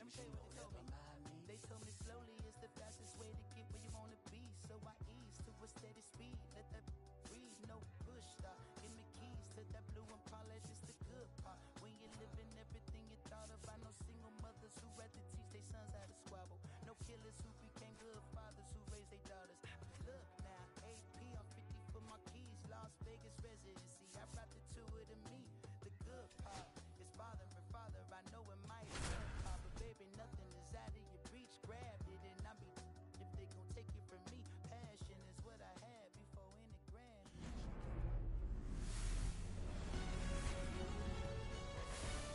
Let me tell you what they told me. They told me slowly is the fastest way to get where you wanna be. So I ease to a steady speed. Let that breathe, no push stop. Give me keys to that blue and polish. It's the good part. When you're living everything you thought about. No single mothers who rather teach their sons how to squabble. No killers who became good fathers who raised their daughters. Look now, AP, I'm 50 for my keys. Las Vegas residency. I brought the two of to me. The good part is father and father. I know it might hurt, but baby, nothing is out of your reach. Grabbed it and I be if they gon' take it from me. Passion is what I had before any grand.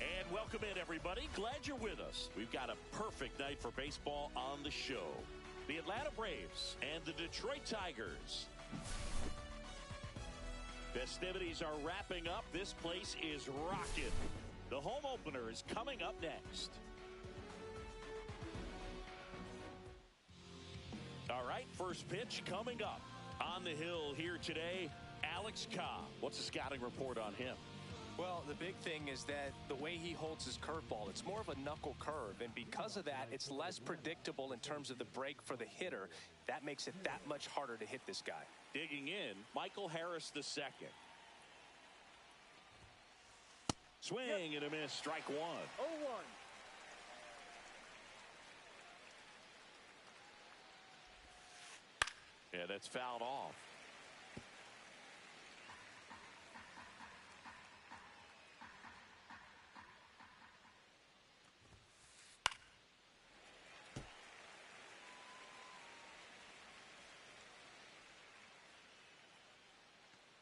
And welcome in, everybody. Glad you're with us. We've got a perfect night for baseball on the show. The Atlanta Braves and the Detroit Tigers. Festivities are wrapping up. This place is rocking. The home opener is coming up next. All right, first pitch coming up. On the hill here today, Alex Cobb. What's the scouting report on him? Well, the big thing is that the way he holds his curveball, it's more of a knuckle curve. And because of that, it's less predictable in terms of the break for the hitter. That makes it that much harder to hit this guy. Digging in, Michael Harris II. Swing and a miss, strike one. 0-1. Yeah, that's fouled off.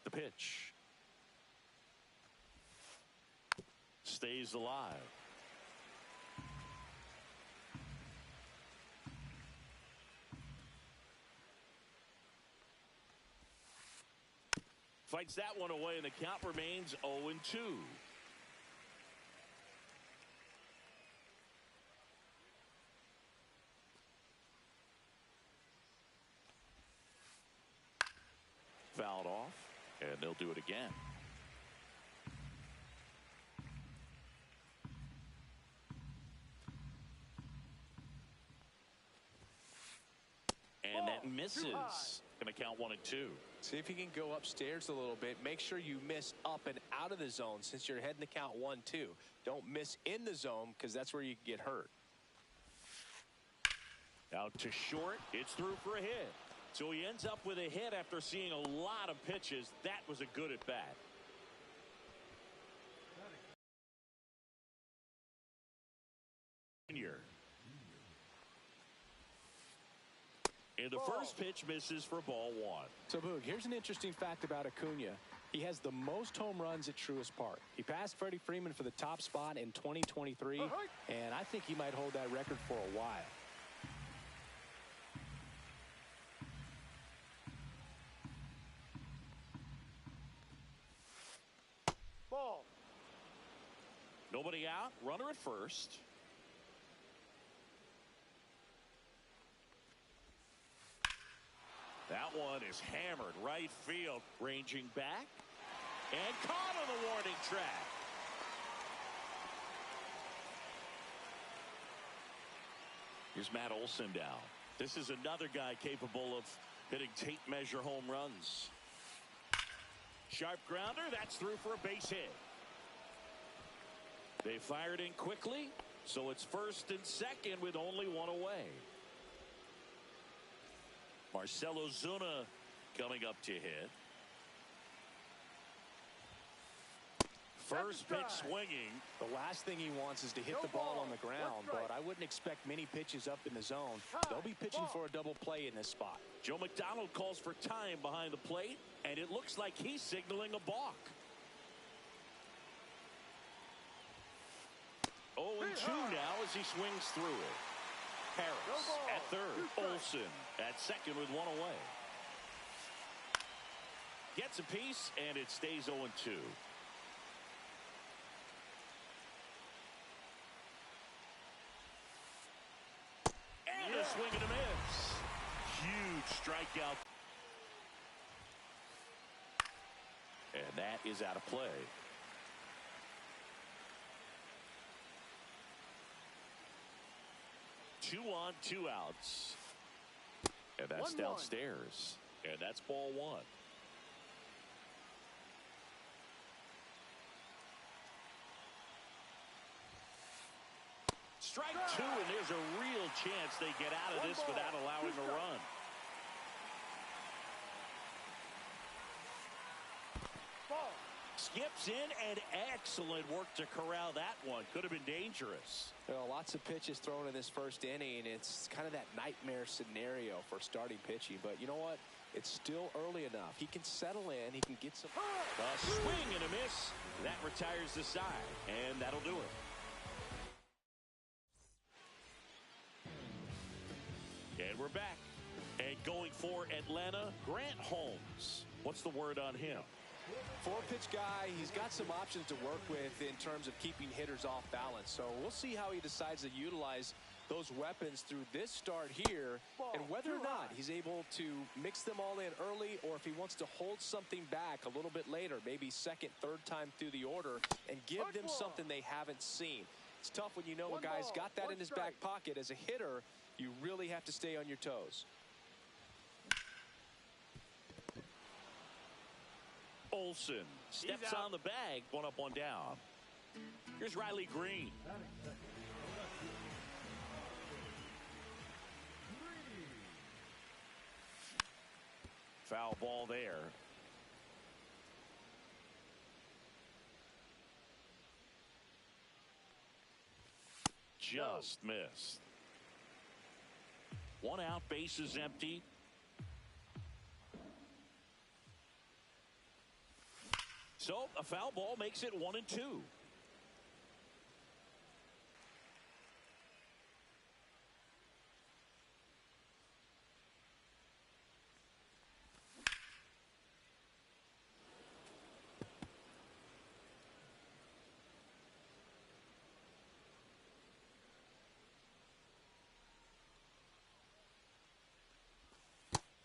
The pitch stays alive. Fights that one away, and the count remains 0-2. Fouled off, and they'll do it again. And that misses. Going to count 1-2. See if you can go upstairs a little bit. Make sure you miss up and out of the zone since you're heading to count 1-2. Don't miss in the zone because that's where you can get hurt. Out to short. It's through for a hit. So he ends up with a hit after seeing a lot of pitches. That was a good at bat. And the first pitch misses for ball one. So, Boog, here's an interesting fact about Acuna. He has the most home runs at Truist Park. He passed Freddie Freeman for the top spot in 2023, and I think he might hold that record for a while. Ball. Nobody out. Runner at first. That one is hammered right field, ranging back and caught on the warning track. Here's Matt Olson down. This is another guy capable of hitting tape measure home runs. Sharp grounder, that's through for a base hit. They fired in quickly, so it's first and second with only one away. Marcell Ozuna coming up to hit. First pitch swinging. The last thing he wants is to hit the ball on the ground, but I wouldn't expect many pitches up in the zone. They'll be pitching for a double play in this spot. Joe McDonald calls for time behind the plate, and it looks like he's signaling a balk. 0-2 now as he swings through it. Harris at third. Olson at second with one away. Gets a piece, and it stays 0-2. And a swing and a miss. Huge strikeout. And that is out of play. 2 on, 2 outs. And that's 1-1. downstairs. And that's ball 1. Strike 2, and there's a real chance they get out of this without allowing a run. Ball. Skips in, and excellent work to corral that one. Could have been dangerous. Well, lots of pitches thrown in this first inning. It's kind of that nightmare scenario for starting pitching. But you know what? It's still early enough. He can settle in. He can get some. A swing and a miss. That retires the side, and that'll do it. And we're back. And going for Atlanta, Grant Holmes. What's the word on him? 4-pitch guy. He's got some options to work with in terms of keeping hitters off balance. So we'll see how he decides to utilize those weapons through this start here, and whether or not he's able to mix them all in early, or if he wants to hold something back a little bit later, maybe second, third time through the order, and give them something they haven't seen. It's tough when you know a guy's got that in his back pocket. As a hitter, you really have to stay on your toes. Olsen steps on the bag. 1 up, 1 down. Here's Riley Green. Foul ball there. Just missed. 1 out, bases empty. So a foul ball makes it 1-2.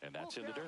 And that's in the dirt.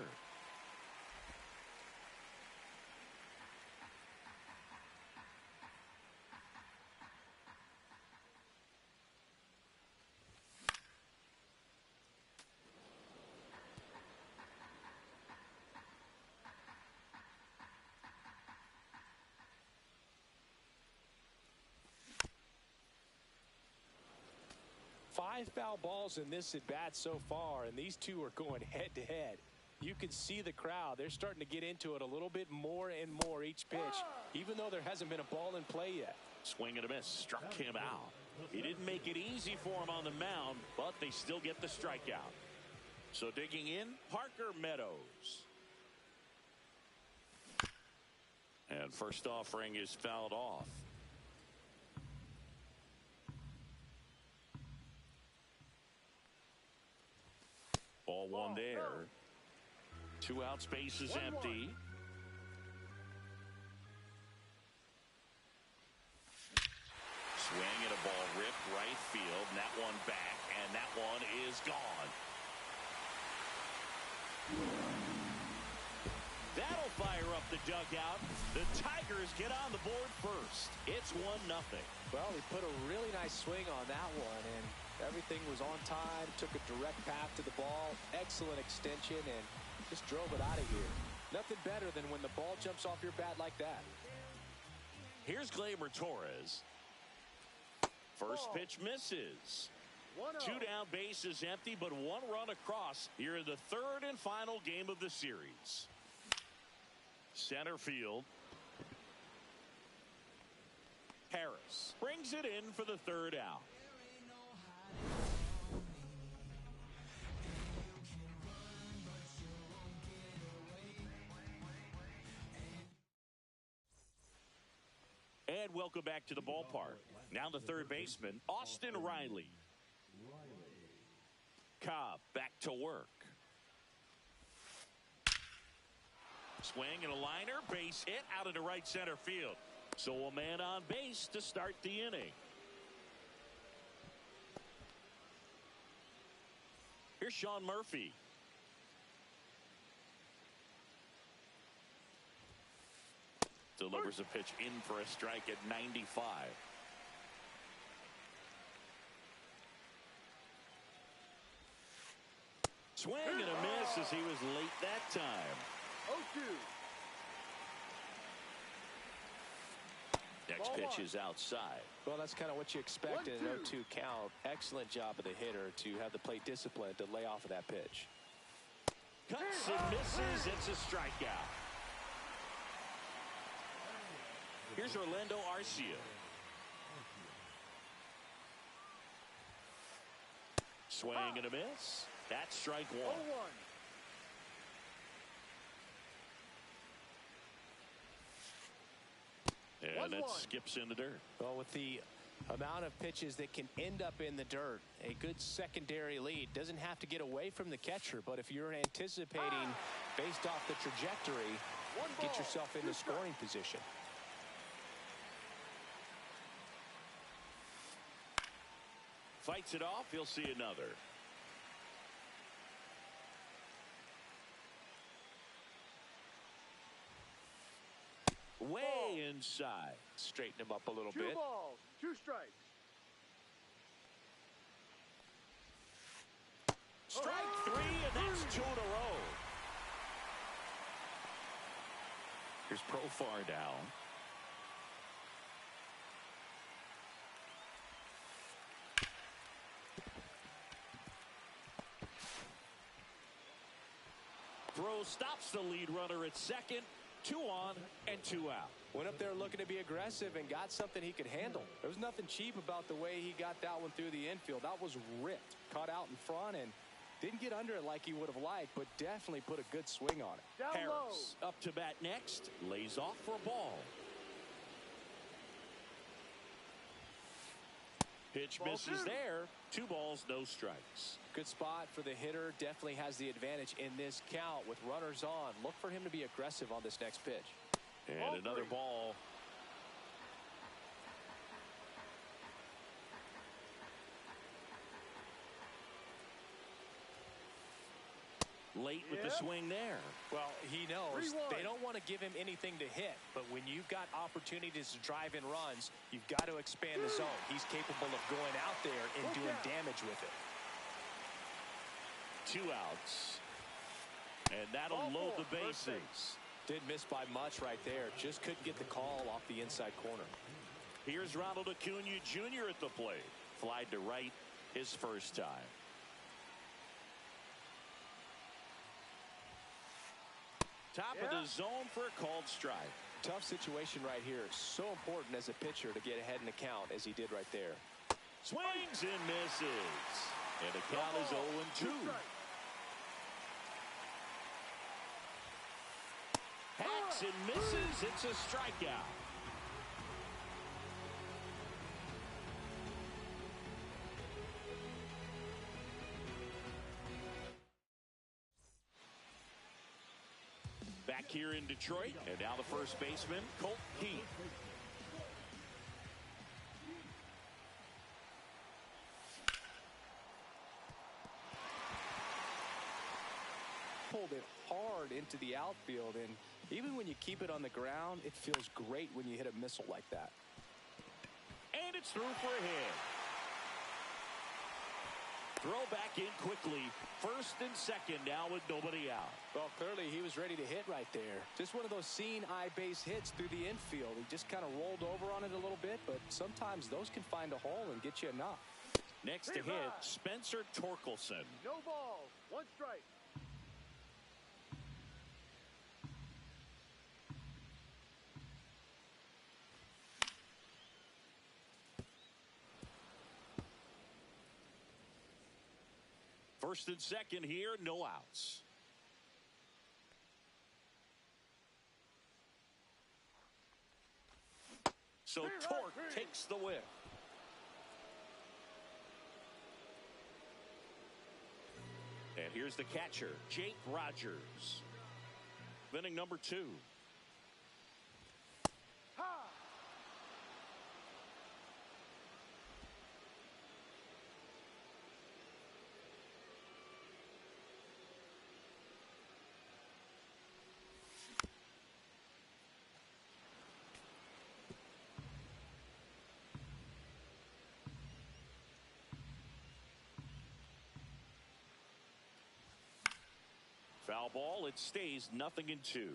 Five foul balls in this at bat so far, and these two are going head to head. You can see the crowd. They're starting to get into it a little bit more and more each pitch, even though there hasn't been a ball in play yet. Swing and a miss. Struck him out. He didn't make it easy for him on the mound, but they still get the strikeout. So digging in, Parker Meadows. And first offering is fouled off. Ball 1 there. 2 out, space is empty. Swing and a ball ripped right field, and that one back, and that one is gone. That'll fire up the dugout. The Tigers get on the board first. It's 1-0. Well, he put a really nice swing on that one, and everything was on time, took a direct path to the ball, excellent extension, and just drove it out of here. Nothing better than when the ball jumps off your bat like that. Here's Gleyber Torres. First pitch misses. 2 down, bases empty, but 1 run across here in the third and final game of the series. Center field. Harris brings it in for the 3rd out. And welcome back to the ballpark. Now the third baseman, Austin Riley. Cobb back to work. Swing and a liner, base hit out into right center field. So a man on base to start the inning. Here's Sean Murphy. Delivers a pitch in for a strike at 95. Swing and a miss as he was late that time. 0-2. Next pitch is outside. Well, that's kind of what you expect in an 0-2 count. Excellent job of the hitter to have the plate discipline to lay off of that pitch. Cuts and misses. It's a strikeout. Here's Orlando Arcia. Swing and a miss. That's strike one. 0-1. And that skips in the dirt. Well, with the amount of pitches that can end up in the dirt, a good secondary lead doesn't have to get away from the catcher, but if you're anticipating based off the trajectory, get yourself into scoring position. Fights it off. He'll see another. Way inside. Straighten him up a little 2 bit. balls, 2 strikes. Strike 3, and that's 2 in a row. Here's Profar down. Throw stops the lead runner at second. 2 on and 2 out. Went up there looking to be aggressive and got something he could handle. There was nothing cheap about the way he got that one through the infield. That was ripped. Caught out in front and didn't get under it like he would have liked, but definitely put a good swing on it. Down Harris low. up to bat next. Lays off for a ball. Pitch Ball misses 2. there. 2 balls, no strikes. Good spot for the hitter. Definitely has the advantage in this count with runners on. Look for him to be aggressive on this next pitch. And Ball another 3. ball. Late with the Yep. swing there. Well, he knows 3-1. they don't want to give him anything to hit, but when you've got opportunities to drive in runs, you've got to expand the zone. He's capable of going out there and Look doing out. damage with it. 2 outs. And that'll Ball load 4, the first bases. base. Didn't miss by much right there. Just couldn't get the call off the inside corner. Here's Ronald Acuna Jr. at the plate. Flied to right his first time. Top of the zone for a called strike. Tough situation right here. So important as a pitcher to get ahead in the count as he did right there. Swings and misses. And the count is 0-2. 2 strikes. Hacks and misses. It's a strikeout. Back here in Detroit, and now the first baseman, Colt Keith. Pulled it hard into the outfield, and even when you keep it on the ground, it feels great when you hit a missile like that. And it's through for a hit. Throw back in quickly. First and second now with nobody out. Well, clearly he was ready to hit right there. Just one of those seeing eye base hits through the infield. He just kind of rolled over on it a little bit, but sometimes those can find a hole and get you enough. Next to hit, Spencer Torkelson. No balls, 1 strike. First and second here, no outs. So Torque takes the whip. And here's the catcher, Jake Rogers. Inning number 2. Ha! Foul ball. It stays 0-2.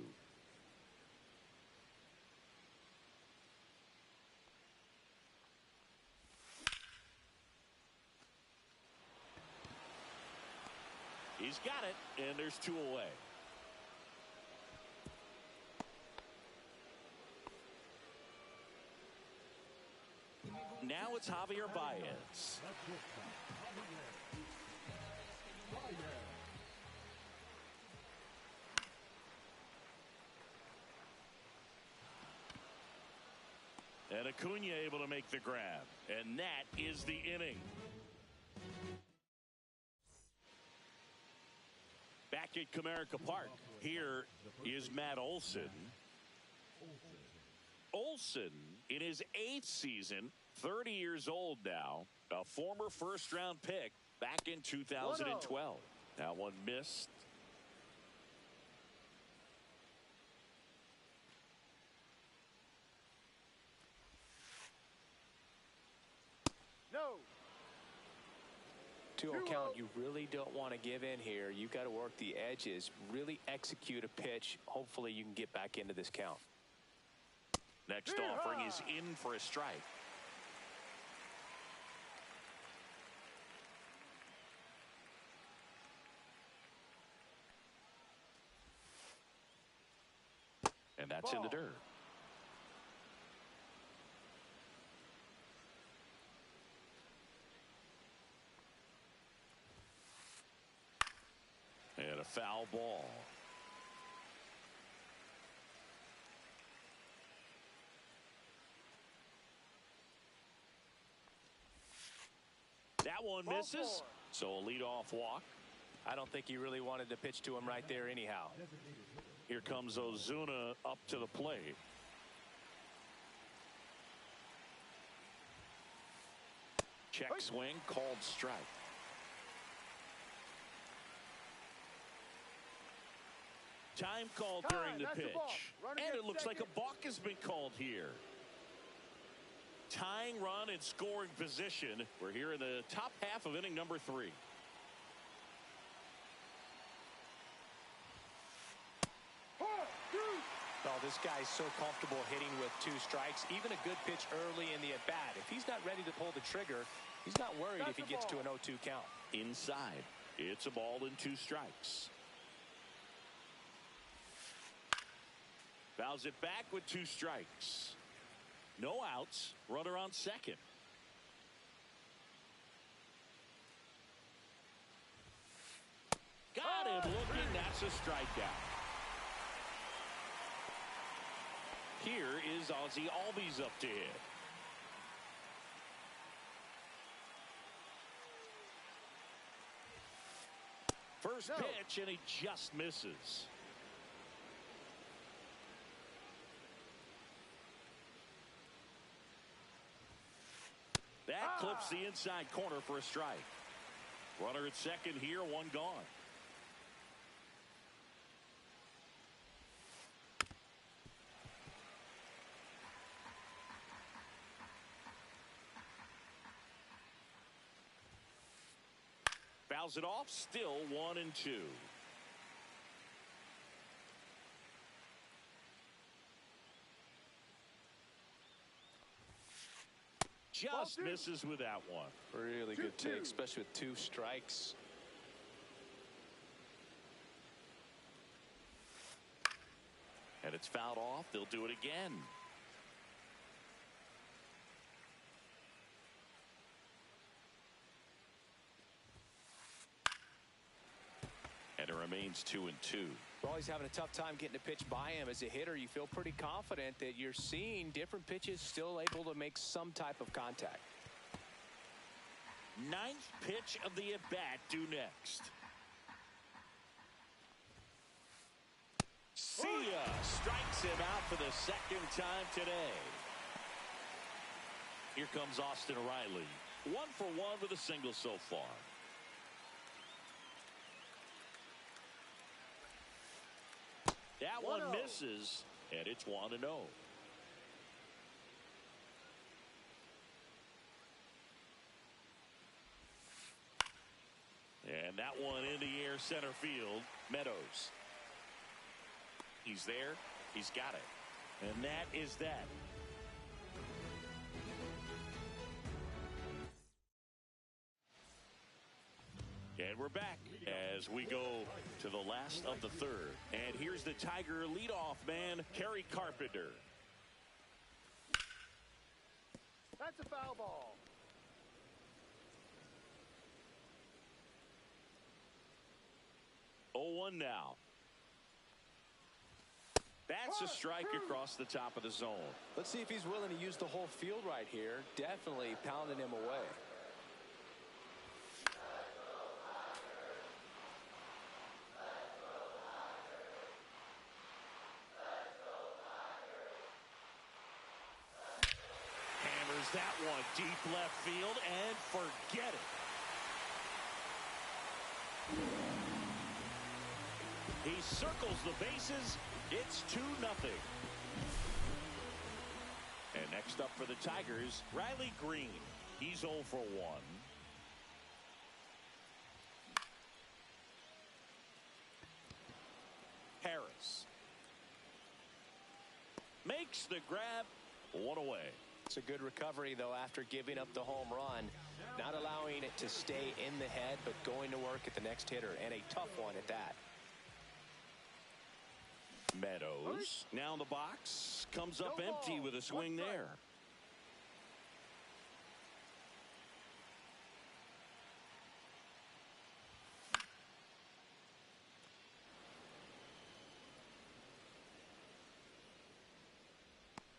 He's got it, and there's 2 away. Now it's Javier Baez. And Acuna able to make the grab. And that is the inning. Back at Comerica Park, here is Matt Olson. Olson, in his 8th season, 30 years old now, a former first-round pick back in 2012. That one missed. No. 2-0 count. You really don't want to give in here. You've got to work the edges, really execute a pitch. Hopefully you can get back into this count. Next offering is in for a strike. And that's in the dirt. And a foul ball. That one misses. So a leadoff walk. I don't think he really wanted to pitch to him right there anyhow. Here comes Ozuna up to the plate. Check swing, called strike. Time called during the pitch. And it looks like a balk has been called here. Tying run in scoring position. We're here in the top half of inning number 3. Oh, this guy's so comfortable hitting with 2 strikes. Even a good pitch early in the at-bat. If he's not ready to pull the trigger, he's not worried if he gets to an 0-2 count. Inside. It's a ball and 2 strikes. Fouls it back with 2 strikes. No outs. Runner on second. Got him looking. That's a strikeout. Here is Ozzie Albies up to hit. First pitch, and he just misses. That clips the inside corner for a strike. Runner at second here, 1 gone. Fouls it off, still 1-2. Just misses with that one. Really good take, especially with 2 strikes. And it's fouled off. They'll do it again. And it remains 2-2. Well, he's having a tough time getting a pitch by him. As a hitter, you feel pretty confident that you're seeing different pitches still able to make some type of contact. 9th pitch of the at-bat due next. See ya. Strikes him out for the 2nd time today. Here comes Austin Riley. 1 for 1 with a single so far. That one misses, and it's 1-0. And that one in the air center field. Meadows. He's there. He's got it. And that is that. And we're back as we go to the last of the third. And here's the Tiger leadoff man, Kerry Carpenter. That's a foul ball. Oh, 1 now. That's a strike across the top of the zone. Let's see if he's willing to use the whole field right here. Definitely pounding him away. Hammers that one deep left field and forget it. He circles the bases. It's 2-0. And next up for the Tigers, Riley Green. He's 0 for 1. Harris makes the grab. 1 away. It's a good recovery, though, after giving up the home run. Not allowing it to stay in the head, but going to work at the next hitter, and a tough one at that. Meadows now in the box, comes up empty with a swing there.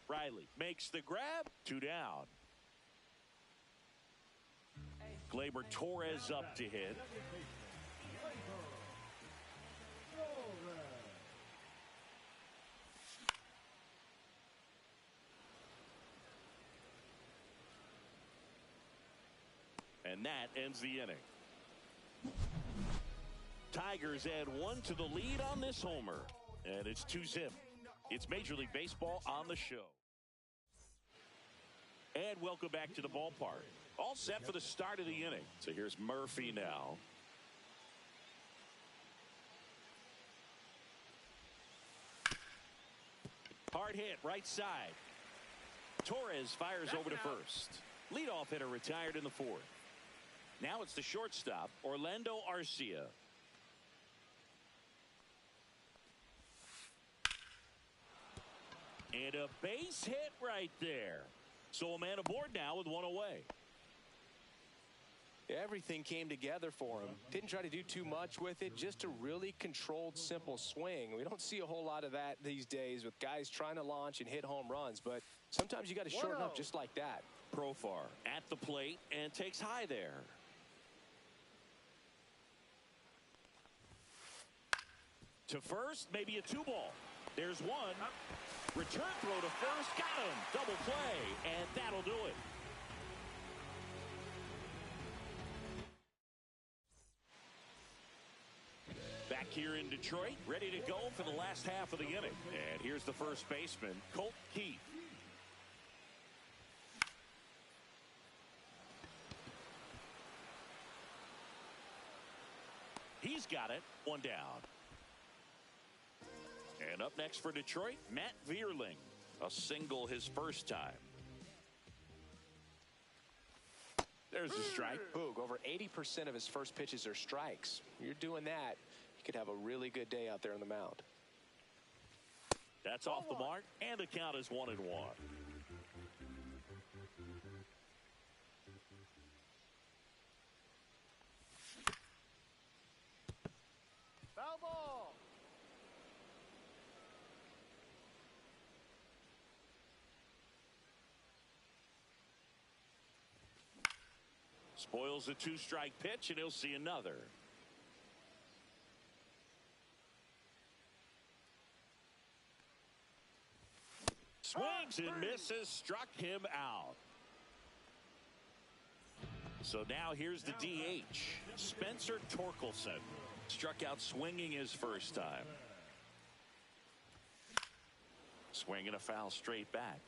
Riley makes the grab. 2 down. Gleyber Torres up to hit. And that ends the inning. Tigers add 1 to the lead on this homer. And it's 2-0. It's Major League Baseball on the show. And welcome back to the ballpark. All set for the start of the inning. So here's Murphy now. Hard hit right side. Torres fires over to first. Leadoff hitter retired in the 4th. Now it's the shortstop, Orlando Arcia. And a base hit right there. So a man aboard now with 1 away. Everything came together for him. Didn't try to do too much with it. Just a really controlled, simple swing. We don't see a whole lot of that these days with guys trying to launch and hit home runs. But sometimes you got to shorten up just like that. Profar at the plate and takes high there. To first, maybe a 2-ball. There's 1. Return throw to first. Got him. Double play. And that'll do it. Back here in Detroit, ready to go for the last half of the inning. And here's the first baseman, Colt Keith. He's got it. 1 down. And up next for Detroit, Matt Vierling. A single his first time. There's a strike. Boog, over 80% of his first pitches are strikes. You're doing that, you could have a really good day out there on the mound. That's off the mark, and the count is 1-1. Foul ball. Spoils a 2-strike pitch, and he'll see another. Swings and misses, struck him out. So now here's the DH, Spencer Torkelson. Struck out swinging his first time. Swinging a foul straight back.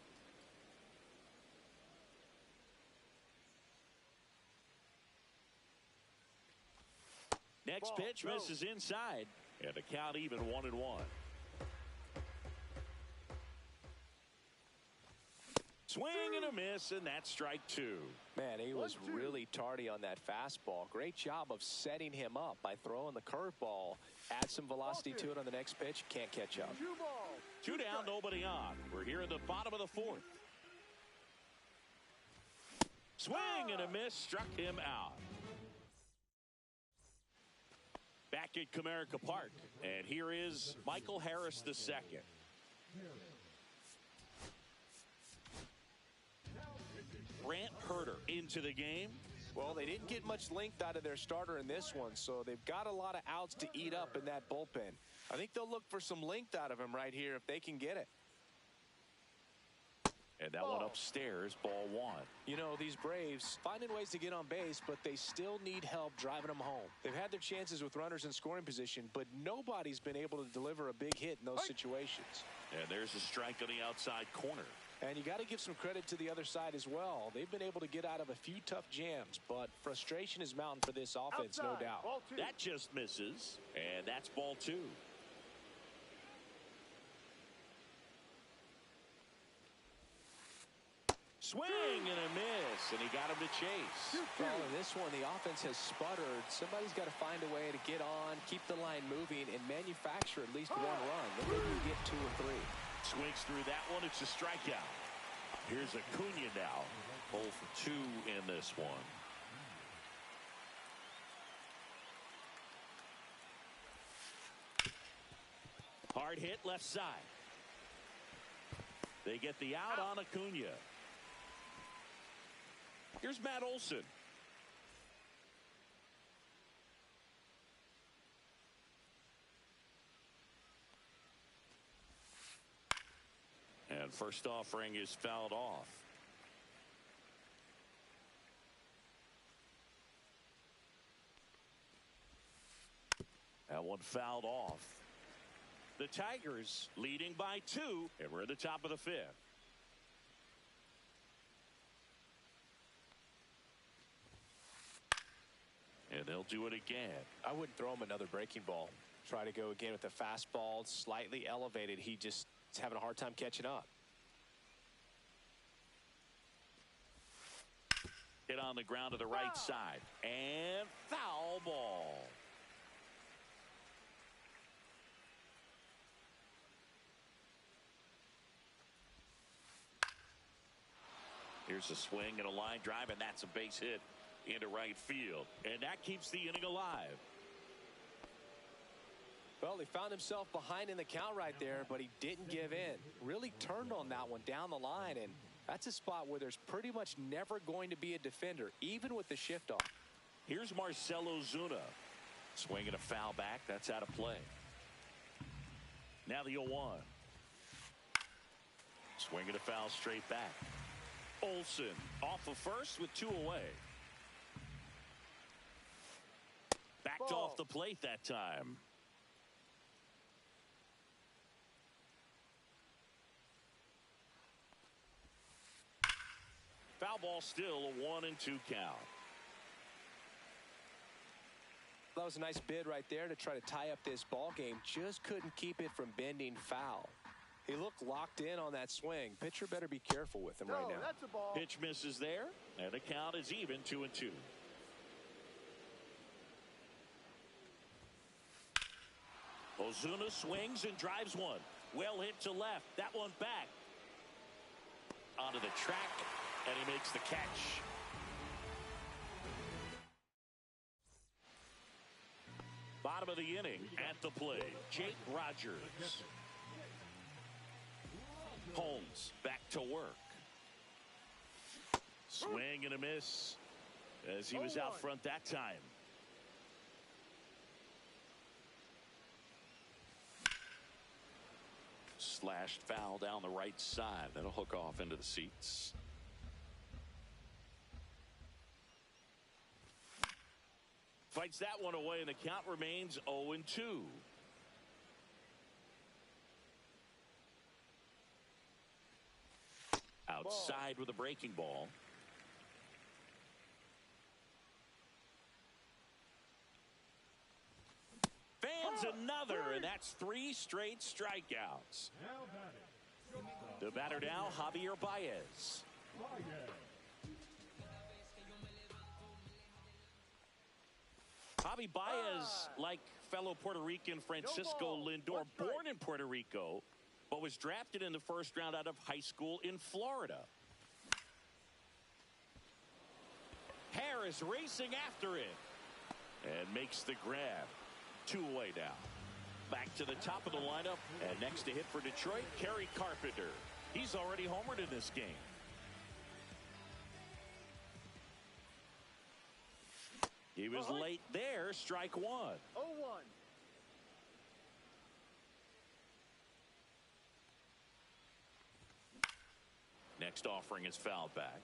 Next pitch misses inside, and the count even 1-1. Swing and a miss, and that's strike two. Man, he was really tardy on that fastball. Great job of setting him up by throwing the curveball. Add some velocity to it on the next pitch. Can't catch up. Two down, nobody on. We're here in the bottom of the fourth. Swing and a miss, struck him out. Back at Comerica Park, and here is Michael Harris II. Brant Herter into the game. Well, they didn't get much length out of their starter in this one, so they've got a lot of outs to eat up in that bullpen. I think they'll look for some length out of him right here if they can get it. And that one upstairs, ball one. You know, these Braves finding ways to get on base, but they still need help driving them home. They've had their chances with runners in scoring position, but nobody's been able to deliver a big hit in those situations. And there's a strike on the outside corner. And you got to give some credit to the other side as well. They've been able to get out of a few tough jams, but frustration is mounting for this offense, no doubt. That just misses, and that's ball two. Swing and a miss, and he got him to chase. Well, in this one, the offense has sputtered. Somebody's got to find a way to get on, keep the line moving, and manufacture at least one run. Then maybe we get two or three. Swings through that one. It's a strikeout. Here's Acuna now. 0 for 2 in this one. Hard hit left side. They get the out on Acuna. Here's Matt Olson. And first offering is fouled off. That one fouled off. The Tigers leading by 2, and we're at the top of the fifth. And they'll do it again. I wouldn't throw him another breaking ball. Try to go again with the fastball, slightly elevated. He just is having a hard time catching up. Hit on the ground to the right side. And foul ball. Here's a swing and a line drive, and that's a base hit into right field. And that keeps the inning alive. Well, he found himself behind in the count right there, but he didn't give in. Really turned on that one down the line, and that's a spot where there's pretty much never going to be a defender, even with the shift off. Here's Marcell Ozuna. Swinging a foul back. That's out of play. Now the 0-1. Swinging a foul straight back. Olson off of first with 2 away. Backed off the plate that time. Foul ball still, a 1-2 count. That was a nice bid right there to try to tie up this ball game. Just couldn't keep it from bending foul. He looked locked in on that swing. Pitcher better be careful with him right now. That's a ball. Pitch misses there, and the count is even, 2-2. Ozuna swings and drives one. Well hit to left. That one back. Onto the track, and he makes the catch. Bottom of the inning at the plate, Jake Rogers. Holmes back to work. Swing and a miss as he was out front that time. Slashed foul down the right side. That'll hook off into the seats. Fights that one away, and the count remains 0-2. Outside with a breaking ball. adds another, and that's 3 straight strikeouts. The batter now, Javier Baez. Javi Baez, like fellow Puerto Rican Francisco Lindor, born in Puerto Rico, but was drafted in the first round out of high school in Florida. Harris racing after it and makes the grab. 2 away now. Back to the top of the lineup, and next to hit for Detroit, Kerry Carpenter. He's already homered in this game. He was late there, strike 1. 0-1. Next offering is fouled back.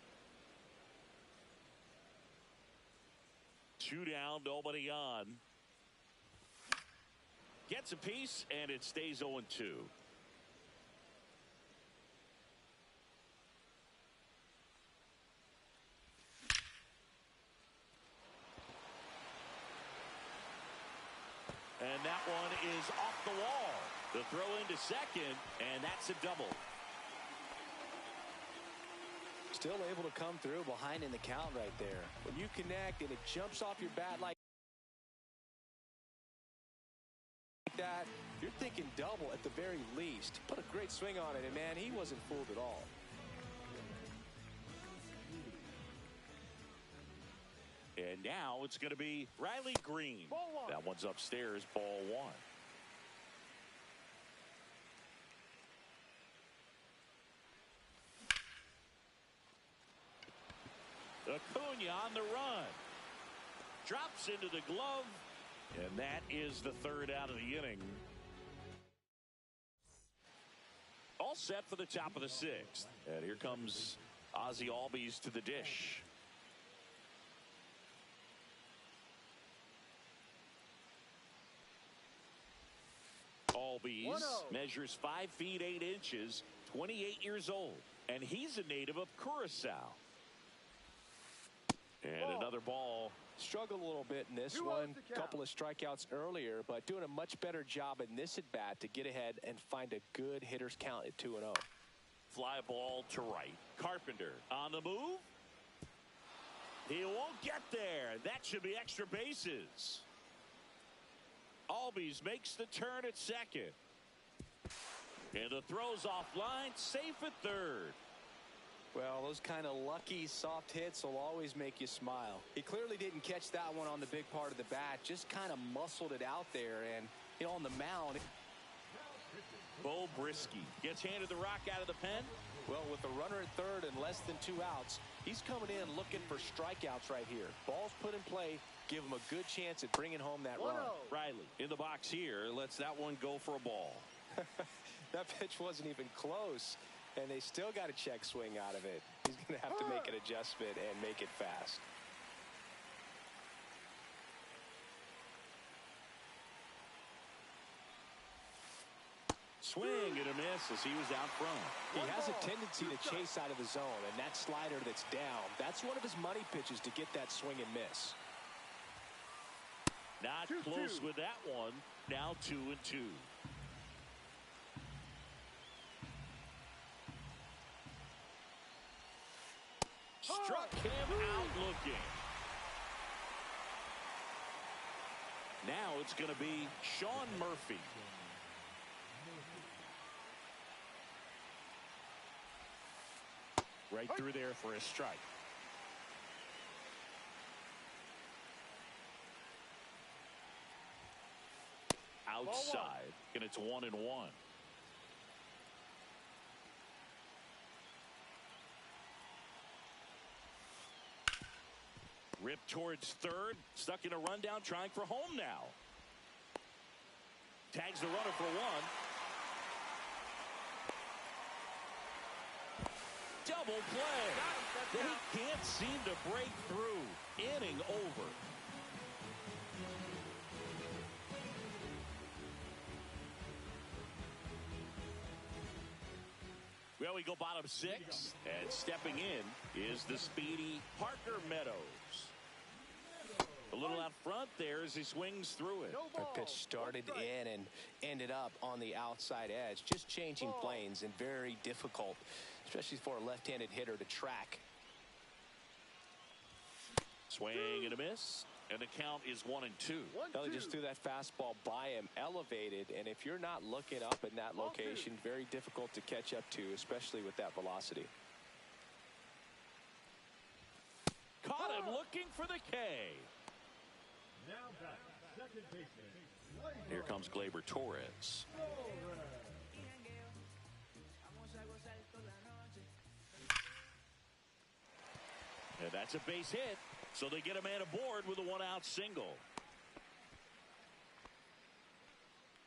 2 down, nobody on. Gets a piece, and it stays 0-2. And that one is off the wall. The throw into second, and that's a double. Still able to come through behind in the count right there. When you connect and it jumps off your bat like that, you're thinking double at the very least. Put a great swing on it, and man, he wasn't fooled at all. And now it's going to be Riley Green. That one's upstairs, ball 1. Acuna on the run. Drops into the glove. And that is the 3rd out of the inning. All set for the top of the 6th. And here comes Ozzie Albies to the dish. Albies measures 5 feet 8 inches, 28 years old. And he's a native of Curacao. And another ball. Struggled a little bit in this one. Couple of strikeouts earlier, but doing a much better job in this at bat to get ahead and find a good hitter's count at 2-0. Fly ball to right. Carpenter on the move. He won't get there. That should be extra bases. Albies makes the turn at second. And the throw's offline, safe at 3rd. Well, those kind of lucky soft hits will always make you smile. He clearly didn't catch that one on the big part of the bat, just kind of muscled it out there, and on the mound. Bo Brisky gets handed the rock out of the pen. Well, with a runner at 3rd and less than 2 outs, he's coming in looking for strikeouts right here. Ball's put in play, give him a good chance at bringing home that run. Riley in the box here, lets that one go for a ball. That pitch wasn't even close. And they still got a check swing out of it. He's going to have to make an adjustment and make it fast. Swing and a miss as he was out front. He has a tendency to chase out of the zone, and that slider that's down, that's one of his money pitches to get that swing and miss. Not close with that one. Now 2-2. Struck him out looking. Now it's going to be Sean Murphy. Right through there for a strike. Outside, and it's 1-1. Ripped towards 3rd, stuck in a rundown, trying for home now. Tags the runner for 1. Double play. They can't seem to break through. Inning over. Well, we go bottom 6, and stepping in is the speedy Parker Meadows. A little out front there as he swings through it. No The ball. pitch started in and ended up on the outside edge. Just changing planes and very difficult, especially for a left-handed hitter to track. Swing and a miss. And the count is 1-2. He just threw that fastball by him, elevated, and if you're not looking up in that location, very difficult to catch up to, especially with that velocity. Caught him looking for the K. Now back, second baseman. Here comes Gleyber Torres. And that's a base hit. So they get a man aboard with a one-out single.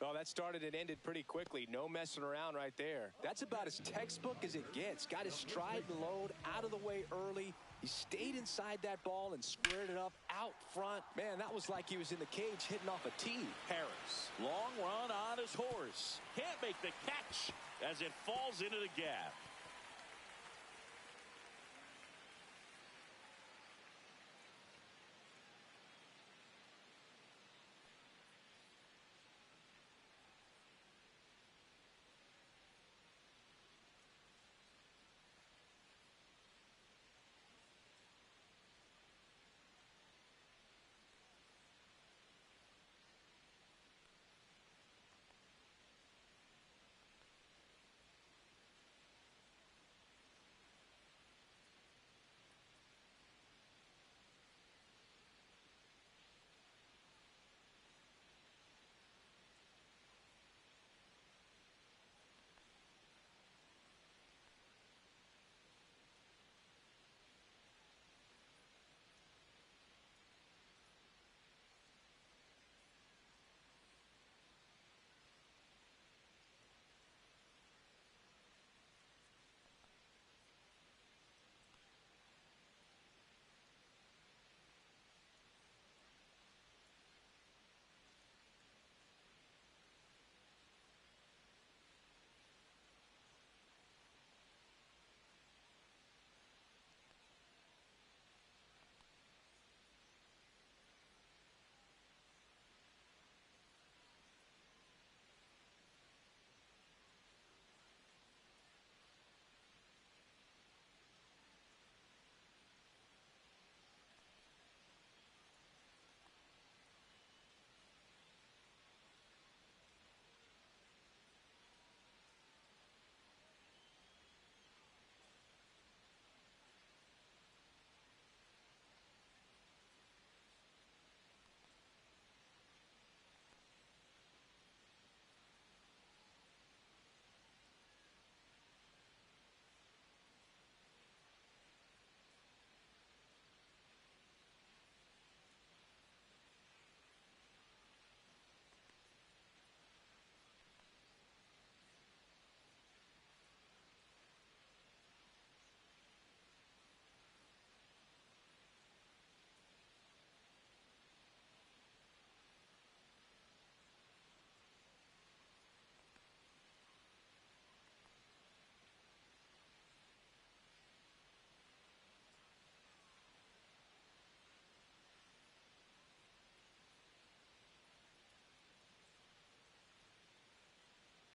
Oh, that started and ended pretty quickly. No messing around right there. That's about as textbook as it gets. Got his stride and load out of the way early. He stayed inside that ball and squared it up out front. Man, that was like he was in the cage hitting off a tee. Harris, long run on his horse. Can't make the catch as it falls into the gap.